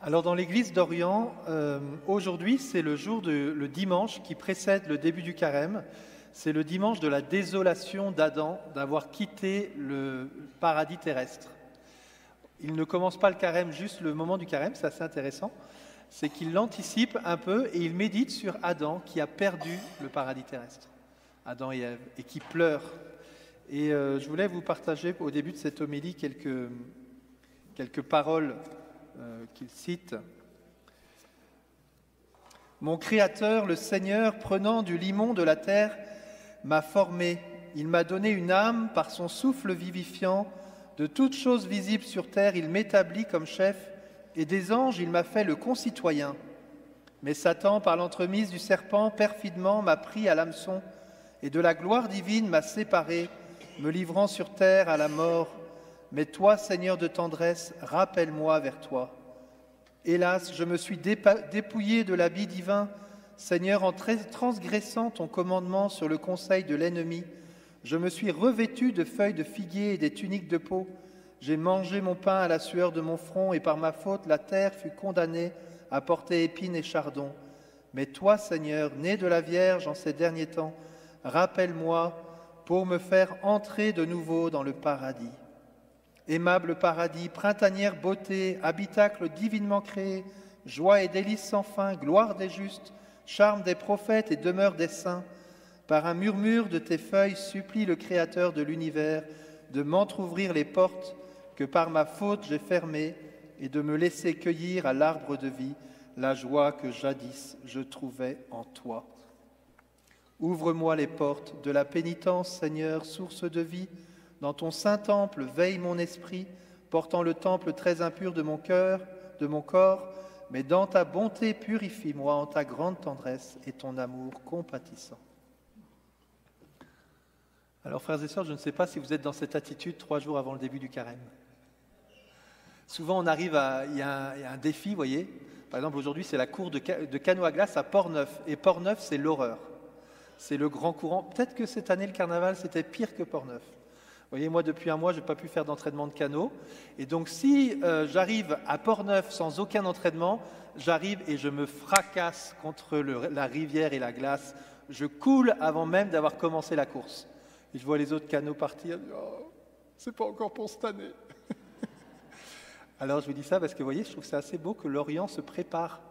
Alors dans l'église d'Orient, aujourd'hui c'est le dimanche qui précède le début du carême. C'est le dimanche de la désolation d'Adam d'avoir quitté le paradis terrestre. Il ne commence pas le carême juste le moment du carême, c'est assez intéressant. C'est qu'il l'anticipe un peu et il médite sur Adam qui a perdu le paradis terrestre, Adam et Ève, et qui pleure. Et je voulais vous partager au début de cette homélie quelques paroles qu'il cite. « Mon Créateur, le Seigneur, prenant du limon de la terre, m'a formé. Il m'a donné une âme par son souffle vivifiant. De toutes choses visibles sur terre, il m'établit comme chef, et des anges, il m'a fait le concitoyen. Mais Satan, par l'entremise du serpent, perfidement m'a pris à l'hameçon, et de la gloire divine m'a séparé, me livrant sur terre à la mort. Mais toi, Seigneur de tendresse, rappelle-moi vers toi. Hélas, je me suis dépouillé de l'habit divin. Seigneur, en transgressant ton commandement sur le conseil de l'ennemi, je me suis revêtu de feuilles de figuier et des tuniques de peau. J'ai mangé mon pain à la sueur de mon front, et par ma faute, la terre fut condamnée à porter épines et chardons. Mais toi, Seigneur, né de la Vierge en ces derniers temps, rappelle-moi pour me faire entrer de nouveau dans le paradis. Aimable paradis, printanière beauté, habitacle divinement créé, joie et délices sans fin, gloire des justes, charme des prophètes et demeure des saints, par un murmure de tes feuilles, supplie le Créateur de l'univers de m'entr'ouvrir les portes que par ma faute j'ai fermées et de me laisser cueillir à l'arbre de vie la joie que jadis je trouvais en toi. Ouvre-moi les portes de la pénitence, Seigneur, source de vie. Dans ton saint temple veille mon esprit, portant le temple très impur de mon cœur, de mon corps, mais dans ta bonté purifie-moi en ta grande tendresse et ton amour compatissant. » Alors frères et sœurs, je ne sais pas si vous êtes dans cette attitude 3 jours avant le début du carême. Souvent on arrive il y a un défi, vous voyez. Par exemple aujourd'hui c'est la cour de canot à glace à Port-Neuf. Et Port-Neuf c'est l'horreur. C'est le grand courant. Peut-être que cette année le carnaval c'était pire que Port-Neuf. Vous voyez, moi, depuis un mois, je n'ai pas pu faire d'entraînement de canot. Et donc, si j'arrive à Port-Neuf sans aucun entraînement, j'arrive et je me fracasse contre la rivière et la glace. Je coule avant même d'avoir commencé la course. Et je vois les autres canots partir. Oh, c'est pas encore pour cette année. Alors, je vous dis ça parce que, vous voyez, je trouve que c'est assez beau que l'Orient se prépare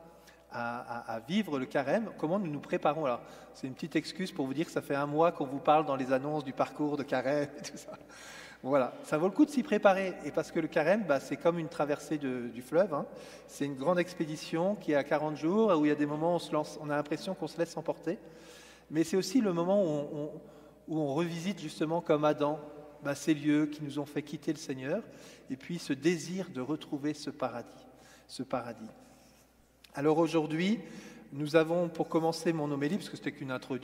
à vivre le carême. Comment nous nous préparons? Alors, c'est une petite excuse pour vous dire que ça fait un mois qu'on vous parle dans les annonces du parcours de carême et tout ça. Voilà, ça vaut le coup de s'y préparer. Et parce que le carême, c'est comme une traversée du fleuve. Hein. C'est une grande expédition qui est à 40 jours, où il y a des moments où on a l'impression qu'on se laisse emporter. Mais c'est aussi le moment où on revisite justement comme Adam ces lieux qui nous ont fait quitter le Seigneur, et puis ce désir de retrouver ce paradis. Alors aujourd'hui, nous avons, pour commencer mon homélie, parce que c'était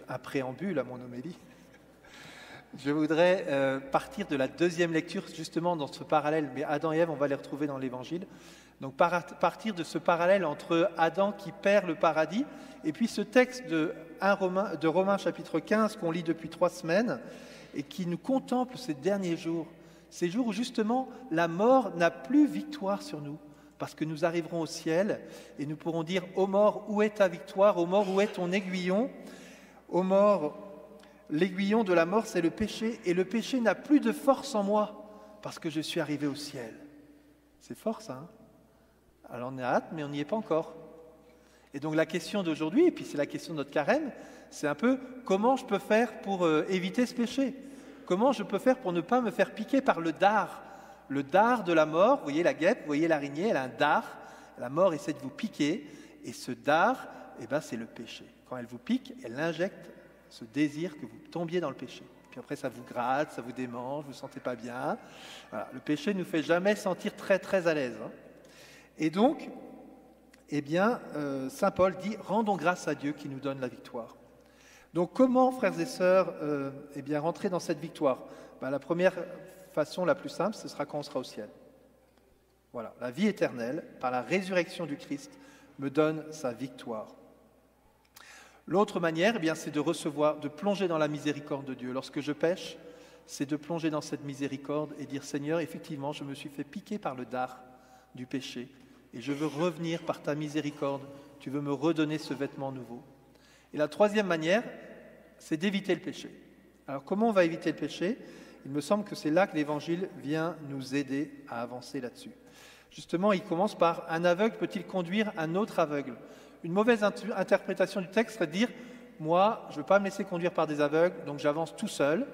un préambule à mon homélie, je voudrais partir de la deuxième lecture, justement dans ce parallèle, mais Adam et Ève, on va les retrouver dans l'Évangile. Donc partir de ce parallèle entre Adam qui perd le paradis, et puis ce texte de Romains chapitre 15 qu'on lit depuis 3 semaines, et qui nous contemple ces derniers jours, ces jours où justement la mort n'a plus victoire sur nous. Parce que nous arriverons au ciel et nous pourrons dire « Ô mort, où est ta victoire? Ô mort, où est ton aiguillon? Ô mort, l'aiguillon de la mort, c'est le péché, et le péché n'a plus de force en moi, parce que je suis arrivé au ciel. » C'est fort ça, hein? Alors on a hâte, mais on n'y est pas encore. Et donc la question d'aujourd'hui, et puis c'est la question de notre carême, c'est un peu comment je peux faire pour éviter ce péché? Comment je peux faire pour ne pas me faire piquer par le dard? Le dard de la mort, vous voyez la guêpe, vous voyez l'araignée, elle a un dard. La mort essaie de vous piquer, et ce dard, c'est le péché. Quand elle vous pique, elle injecte ce désir que vous tombiez dans le péché. Puis après, ça vous gratte, ça vous démange, vous ne vous sentez pas bien. Voilà. Le péché ne nous fait jamais sentir très, très à l'aise. Hein. Et donc, saint Paul dit « Rendons grâce à Dieu qui nous donne la victoire ». Donc comment, frères et sœurs, rentrer dans cette victoire? La première façon la plus simple, ce sera quand on sera au ciel. Voilà, la vie éternelle, par la résurrection du Christ, me donne sa victoire. L'autre manière, c'est de plonger dans la miséricorde de Dieu. Lorsque je pêche, c'est de plonger dans cette miséricorde et dire « Seigneur, effectivement, je me suis fait piquer par le dard du péché, et je veux revenir par ta miséricorde. Tu veux me redonner ce vêtement nouveau. Et la troisième manière, c'est d'éviter le péché. Alors comment on va éviter le péché? Il me semble que c'est là que l'Évangile vient nous aider à avancer là-dessus. Justement, il commence par « Un aveugle peut-il conduire un autre aveugle ?» Une mauvaise interprétation du texte serait de dire « Moi, je ne veux pas me laisser conduire par des aveugles, donc j'avance tout seul,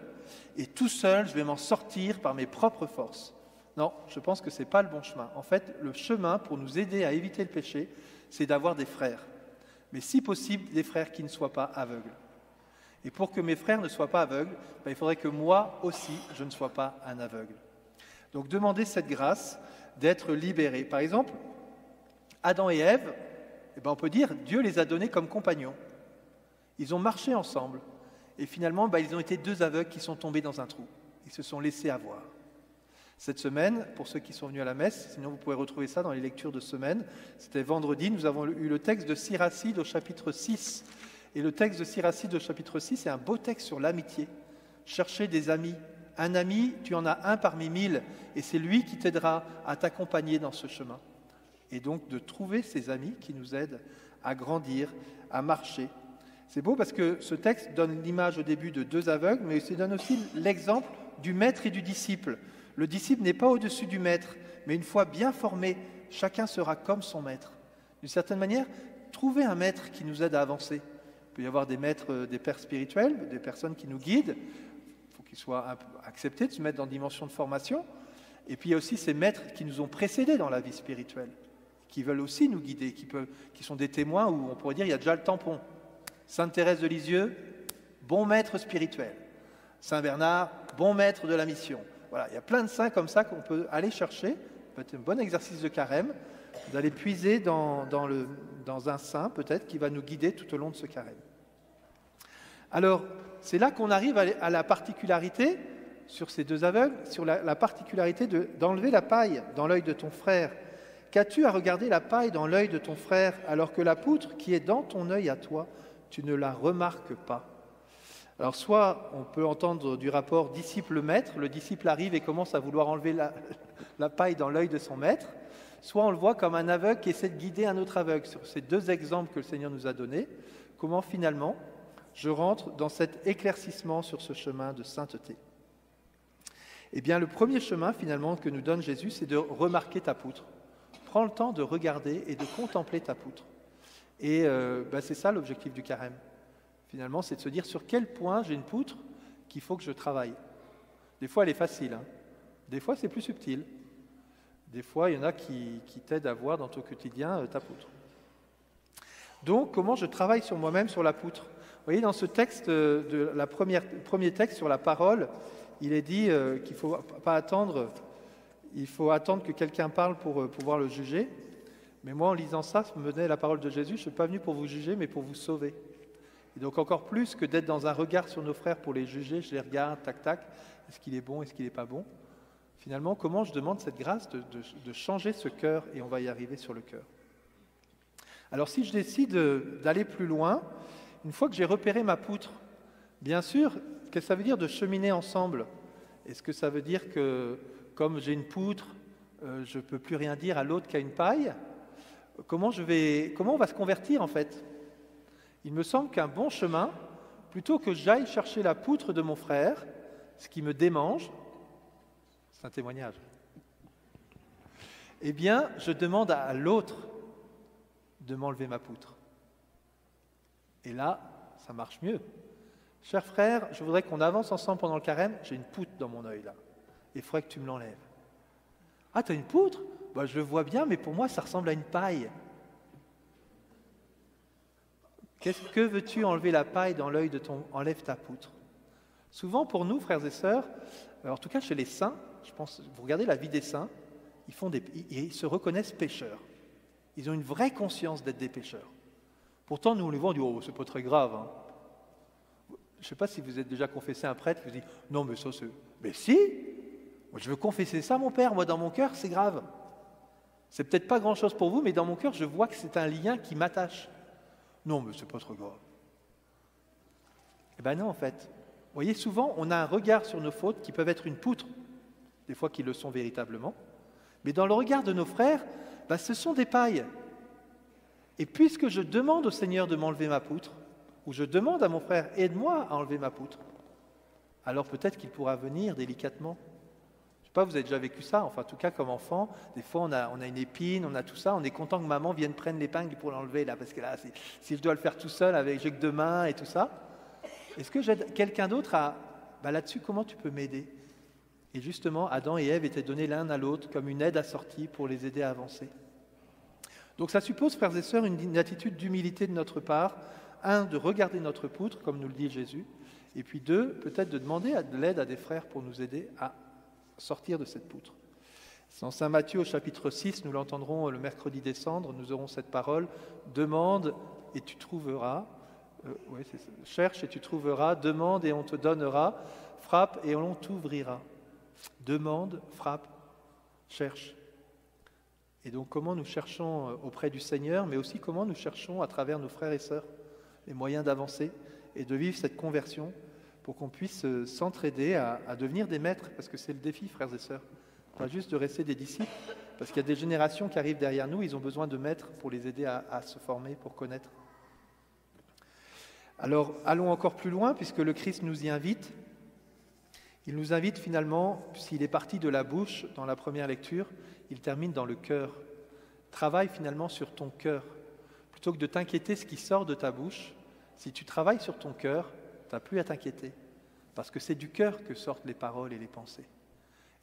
et tout seul, je vais m'en sortir par mes propres forces. » Non, je pense que ce n'est pas le bon chemin. En fait, le chemin pour nous aider à éviter le péché, c'est d'avoir des frères. Mais si possible, des frères qui ne soient pas aveugles. Et pour que mes frères ne soient pas aveugles, il faudrait que moi aussi, je ne sois pas un aveugle. Donc demandez cette grâce d'être libérés. Par exemple, Adam et Ève, on peut dire Dieu les a donnés comme compagnons. Ils ont marché ensemble. Et finalement, ils ont été deux aveugles qui sont tombés dans un trou. Ils se sont laissés avoir. Cette semaine, pour ceux qui sont venus à la messe, sinon vous pouvez retrouver ça dans les lectures de semaine, c'était vendredi, nous avons eu le texte de Siracide au chapitre 6. Et le texte de Siracide au chapitre 6, c'est un beau texte sur l'amitié. Chercher des amis. Un ami, tu en as un parmi 1000, et c'est lui qui t'aidera à t'accompagner dans ce chemin. Et donc de trouver ces amis qui nous aident à grandir, à marcher. C'est beau parce que ce texte donne l'image au début de deux aveugles, mais il donne aussi l'exemple du maître et du disciple. Le disciple n'est pas au-dessus du maître, mais une fois bien formé, chacun sera comme son maître. D'une certaine manière, trouver un maître qui nous aide à avancer. Il peut y avoir des maîtres, des pères spirituels, des personnes qui nous guident. Il faut qu'ils soient acceptés de se mettre dans une dimension de formation. Et puis il y a aussi ces maîtres qui nous ont précédés dans la vie spirituelle, qui veulent aussi nous guider, qui sont des témoins où on pourrait dire il y a déjà le tampon. Sainte Thérèse de Lisieux, bon maître spirituel. Saint Bernard, bon maître de la mission. Voilà, il y a plein de saints comme ça qu'on peut aller chercher. Ça peut être un bon exercice de carême, d'aller puiser dans un saint peut-être qui va nous guider tout au long de ce carême. Alors, c'est là qu'on arrive à la particularité, sur ces deux aveugles, sur la particularité d'enlever la paille dans l'œil de ton frère. Qu'as-tu à regarder la paille dans l'œil de ton frère, alors que la poutre qui est dans ton œil à toi, tu ne la remarques pas? Alors soit on peut entendre du rapport disciple-maître, le disciple arrive et commence à vouloir enlever la paille dans l'œil de son maître, soit on le voit comme un aveugle qui essaie de guider un autre aveugle. Sur ces deux exemples que le Seigneur nous a donnés, comment finalement je rentre dans cet éclaircissement sur ce chemin de sainteté. Eh bien le premier chemin finalement que nous donne Jésus, c'est de remarquer ta poutre. Prends le temps de regarder et de contempler ta poutre. Et c'est ça l'objectif du carême. Finalement, c'est de se dire sur quel point j'ai une poutre qu'il faut que je travaille. Des fois, elle est facile. Des fois, c'est plus subtil. Des fois, il y en a qui t'aident à voir dans ton quotidien ta poutre. Donc, comment je travaille sur moi-même, sur la poutre? Vous voyez, dans ce texte, premier texte sur la parole, il est dit qu'il ne faut pas attendre, il faut attendre que quelqu'un parle pour pouvoir le juger. Mais moi, en lisant ça me donnait la parole de Jésus, je ne suis pas venu pour vous juger, mais pour vous sauver. Et donc encore plus que d'être dans un regard sur nos frères pour les juger, je les regarde, tac, tac, est-ce qu'il est bon, est-ce qu'il n'est pas bon? Finalement, comment je demande cette grâce de changer ce cœur, et on va y arriver sur le cœur. Alors si je décide d'aller plus loin, une fois que j'ai repéré ma poutre, bien sûr, qu'est-ce que ça veut dire de cheminer ensemble? Est-ce que ça veut dire que, comme j'ai une poutre, je ne peux plus rien dire à l'autre qui a une paille? Comment on va se convertir en fait? Il me semble qu'un bon chemin, plutôt que j'aille chercher la poutre de mon frère, ce qui me démange, c'est un témoignage, eh bien, je demande à l'autre de m'enlever ma poutre. Et là, ça marche mieux. Cher frère, je voudrais qu'on avance ensemble pendant le carême, j'ai une poutre dans mon œil là, et il faudrait que tu me l'enlèves. Ah, tu as une poutre? Je le vois bien, mais pour moi, ça ressemble à une paille. Que veux-tu enlever la paille dans l'œil de ton... Enlève ta poutre. Souvent pour nous, frères et sœurs, en tout cas chez les saints, je pense, vous regardez la vie des saints, ils se reconnaissent pécheurs. Ils ont une vraie conscience d'être des pécheurs. Pourtant, nous on les voit, on dit « Oh, c'est pas très grave. » Je ne sais pas si vous êtes déjà confessé un prêtre qui vous dit « Non, mais ça c'est... » Mais si! Moi, je veux confesser ça, mon père. Moi, dans mon cœur, c'est grave. C'est peut-être pas grand-chose pour vous, mais dans mon cœur, je vois que c'est un lien qui m'attache. Non, mais c'est pas trop grave. Eh bien non, en fait. Vous voyez, souvent, on a un regard sur nos fautes qui peuvent être une poutre, des fois qui le sont véritablement. Mais dans le regard de nos frères, ce sont des pailles. Et puisque je demande au Seigneur de m'enlever ma poutre, ou je demande à mon frère, aide-moi à enlever ma poutre, alors peut-être qu'il pourra venir délicatement. Je ne sais pas, vous avez déjà vécu ça, enfin en tout cas comme enfant, des fois on a une épine, on a tout ça, on est content que maman vienne prendre l'épingle pour l'enlever là, parce que là, si je dois le faire tout seul, avec j'ai que 2 mains et tout ça, est-ce que j'aide quelqu'un d'autre à, là-dessus, comment tu peux m'aider? Et justement, Adam et Ève étaient donnés l'un à l'autre comme une aide assortie pour les aider à avancer. Donc ça suppose, frères et sœurs, une attitude d'humilité de notre part. 1, de regarder notre poutre, comme nous le dit Jésus. Et puis 2, peut-être de demander de l'aide à des frères pour nous aider à sortir de cette poutre. Dans Saint Matthieu au chapitre 6, nous l'entendrons le mercredi des cendres, nous aurons cette parole. Demande et tu trouveras. Cherche et tu trouveras. Demande et on te donnera. Frappe et on t'ouvrira. Demande, frappe, cherche. Et donc comment nous cherchons auprès du Seigneur, mais aussi comment nous cherchons à travers nos frères et sœurs les moyens d'avancer et de vivre cette conversion pour qu'on puisse s'entraider à devenir des maîtres, parce que c'est le défi, frères et sœurs. Pas juste de rester des disciples, parce qu'il y a des générations qui arrivent derrière nous, ils ont besoin de maîtres pour les aider à se former, pour connaître. Alors allons encore plus loin, puisque le Christ nous y invite. Il nous invite finalement, s'il est parti de la bouche dans la première lecture, il termine dans le cœur. Travaille finalement sur ton cœur. Plutôt que de t'inquiéter ce qui sort de ta bouche, si tu travailles sur ton cœur, tu n'as plus à t'inquiéter. Parce que c'est du cœur que sortent les paroles et les pensées.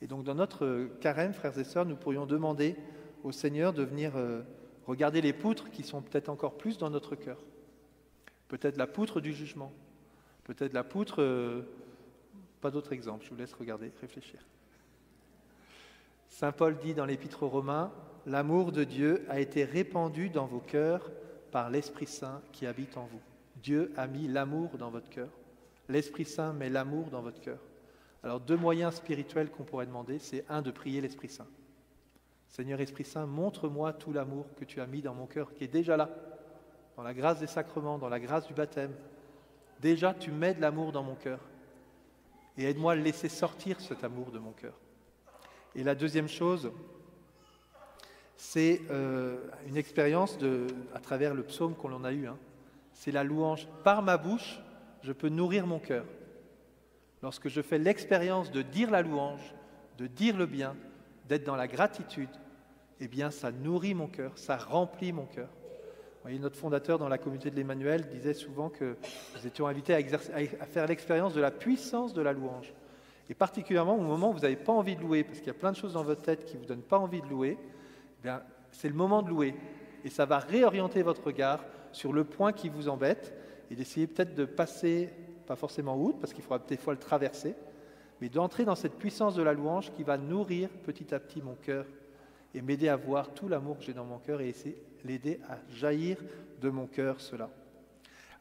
Et donc dans notre carême, frères et sœurs, nous pourrions demander au Seigneur de venir regarder les poutres qui sont peut-être encore plus dans notre cœur. Peut-être la poutre du jugement. Peut-être la poutre... pas d'autres exemples, je vous laisse regarder, réfléchir. Saint Paul dit dans l'Épître aux Romains, « L'amour de Dieu a été répandu dans vos cœurs par l'Esprit Saint qui habite en vous. » Dieu a mis l'amour dans votre cœur. L'Esprit Saint met l'amour dans votre cœur. Alors 2 moyens spirituels qu'on pourrait demander, c'est 1, de prier l'Esprit Saint. Seigneur Esprit Saint, montre-moi tout l'amour que tu as mis dans mon cœur, qui est déjà là, dans la grâce des sacrements, dans la grâce du baptême. Déjà, tu mets de l'amour dans mon cœur. Et aide-moi à laisser sortir cet amour de mon cœur. Et la deuxième chose, c'est une expérience à travers le psaume qu'on en a eu. C'est la louange. Par ma bouche, je peux nourrir mon cœur. Lorsque je fais l'expérience de dire la louange, de dire le bien, d'être dans la gratitude, eh bien ça nourrit mon cœur, ça remplit mon cœur. Vous voyez, notre fondateur dans la communauté de l'Emmanuel disait souvent que nous étions invités à faire l'expérience de la puissance de la louange. Et particulièrement au moment où vous n'avez pas envie de louer, parce qu'il y a plein de choses dans votre tête qui ne vous donnent pas envie de louer, eh bien, c'est le moment de louer. Et ça va réorienter votre regard sur le point qui vous embête et d'essayer peut-être de passer, pas forcément outre, parce qu'il faudra des fois le traverser, mais d'entrer dans cette puissance de la louange qui va nourrir petit à petit mon cœur et m'aider à voir tout l'amour que j'ai dans mon cœur et essayer l'aider à jaillir de mon cœur cela.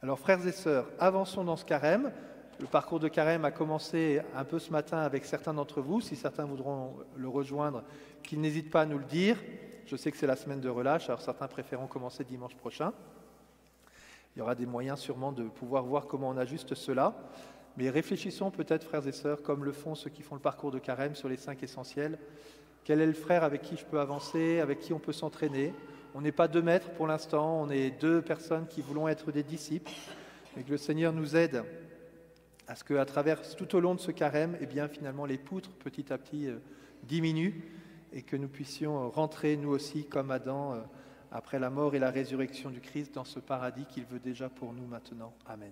Alors frères et sœurs, avançons dans ce carême. Le parcours de carême a commencé un peu ce matin avec certains d'entre vous. Si certains voudront le rejoindre, qu'ils n'hésitent pas à nous le dire. Je sais que c'est la semaine de relâche, alors certains préféreront commencer dimanche prochain. Il y aura des moyens sûrement de pouvoir voir comment on ajuste cela. Mais réfléchissons peut-être, frères et sœurs, comme le font ceux qui font le parcours de carême sur les 5 essentiels. Quel est le frère avec qui je peux avancer, avec qui on peut s'entraîner? On n'est pas 2 maîtres pour l'instant, on est 2 personnes qui voulons être des disciples. Et que le Seigneur nous aide à ce qu'à travers, tout au long de ce carême, eh bien, finalement, les poutres, petit à petit, diminuent et que nous puissions rentrer, nous aussi, comme Adam, après la mort et la résurrection du Christ, dans ce paradis qu'il veut déjà pour nous maintenant. Amen.